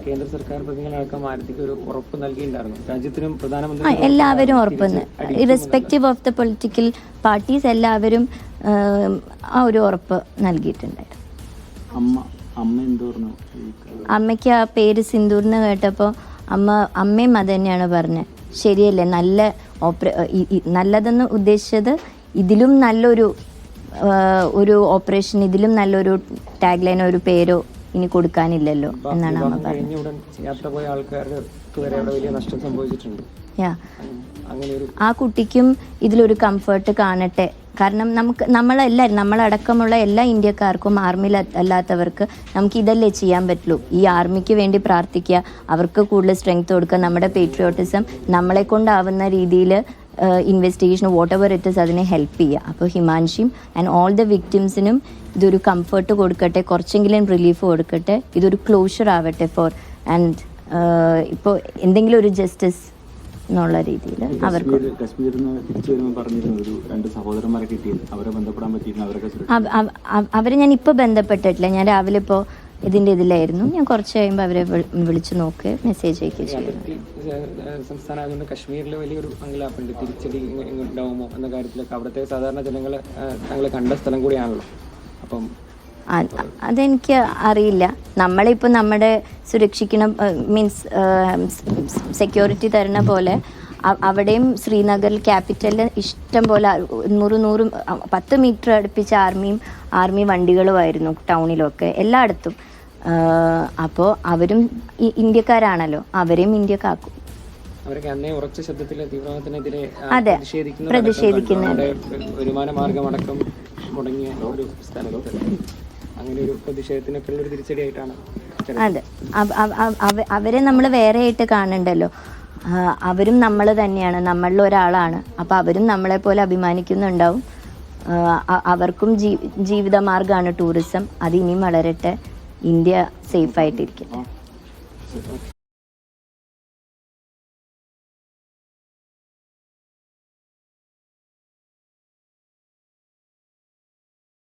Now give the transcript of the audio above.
കേന്ദ്ര സർക്കാർ പ്രതിനിധികളടക്കം ആരതിക്ക് ഒരു ഉറപ്പ് നൽകിയിട്ടുണ്ടായിരുന്നു. രാജ്യത്തിനും പ്രധാനമന്ത്രി എല്ലാവരും ഉറപ്പ്, irrespective of the political parties എല്ലാവരും ആ ഒരു ഉറപ്പ് നൽകിയിട്ടുണ്ടായിരുന്നു. അമ്മയ്ക്ക് ആ പേര് സിന്ദൂർന്ന് കേട്ടപ്പോൾ അമ്മയും അത് തന്നെയാണ് പറഞ്ഞത്. ശരിയല്ലേ, നല്ലതെന്ന് ഉദ്ദേശിച്ചത് ഇതിലും നല്ലൊരു ഓപ്പറേഷൻ, ഇതിലും നല്ലൊരു ടാഗ് ലൈനോ ഒരു പേരോ ഇനി കൊടുക്കാനില്ലല്ലോ എന്നാണ് അമ്മ പറഞ്ഞത്. ആ കുട്ടിക്കും ഇതിലൊരു കംഫർട്ട് കാണട്ടെ. കാരണം നമ്മളടക്കമുള്ള എല്ലാ ഇന്ത്യക്കാർക്കും, ആർമിയിൽ അല്ലാത്തവർക്ക് നമുക്ക് ഇതല്ലേ ചെയ്യാൻ പറ്റുള്ളൂ. ഈ ആർമിക്ക് വേണ്ടി പ്രാർത്ഥിക്കുക, അവർക്ക് കൂടുതൽ സ്ട്രെങ്ത് കൊടുക്കുക, നമ്മുടെ പേട്രിയോട്ടിസം നമ്മളെ കൊണ്ടാവുന്ന രീതിയിൽ investigation what ever it is അതിനെ ഹെൽപ്പ് ചെയ്യുക. അപ്പോൾ ഹിമാൻഷിയും ആൻഡ് ഓൾ ദ വിക്ടിംസിനും ഇതൊരു കംഫർട്ട് കൊടുക്കട്ടെ, കുറച്ചെങ്കിലും റിലീഫ് കൊടുക്കട്ടെ, ഇതൊരു ക്ലോഷർ ആവട്ടെ ഫോർ ആൻഡ് ഇപ്പോൾ എന്തെങ്കിലും ഒരു ജസ്റ്റിസ് എന്നുള്ള രീതിയിൽ അവർക്ക് അവരെ ഞാൻ ഇപ്പോൾ ബന്ധപ്പെട്ടിട്ടില്ല. ഞാൻ രാവിലെ ഇപ്പോൾ ഇതിലായിരുന്നു. ഞാൻ കുറച്ച് കഴിയുമ്പോൾ അവരെ വിളിച്ചു നോക്കുക, മെസ്സേജ് അയക്കുകയും ചെയ്യുന്നു. സംസ്ഥാനം കശ്മീരിൽ വലിയൊരു അങ്കലാപ്പുണ്ട്, തിരിച്ചടി ഉണ്ടാവുമോ എന്ന കാര്യത്തിലൊക്കെ. അവിടുത്തെ സാധാരണ ജനങ്ങൾ തങ്ങൾ കണ്ട സ്ഥലം കൂടിയാണല്ലോ. അപ്പം അതെനിക്ക് അറിയില്ല. നമ്മളിപ്പോൾ നമ്മുടെ സുരക്ഷിക്കണം മീൻസ് സെക്യൂരിറ്റി തരുന്ന പോലെ അവിടെയും ശ്രീനഗറിൽ ക്യാപിറ്റലിൽ ഇഷ്ടം പോലെ 10 മീറ്റർ അടുപ്പിച്ച ആർമി വണ്ടികളുമായിരുന്നു ടൗണിലൊക്കെ എല്ലായിടത്തും. അപ്പോൾ അവരും ഇന്ത്യക്കാരാണല്ലോ, അവരെയും ഇന്ത്യക്കാക്കും. അതെ, പ്രതിഷേധിക്കുന്നുണ്ട്. വരുമാനമാർഗമടക്കം മുടങ്ങിയ ഒരു സ്ഥലത്ത് അങ്ങനെ ഒരു പ്രതിഷേധത്തിനൊക്കെ ഒരു തിരിച്ചടിയായിട്ടാണ്. അതെ, അവരെ നമ്മൾ വേറെ ആയിട്ട് കാണണ്ടല്ലോ. അവരും നമ്മൾ തന്നെയാണ്, നമ്മളിൽ ഒരാളാണ്. അപ്പോൾ അവരും നമ്മളെ പോലെ അഭിമാനിക്കുന്നുണ്ടാവും. അവർക്കും ജീവിതമാർഗ്ഗമാണ് ടൂറിസം. അത് ഇനിയും വളരട്ടെ. ഇന്ത്യ സേഫായിട്ടിരിക്കട്ടെ.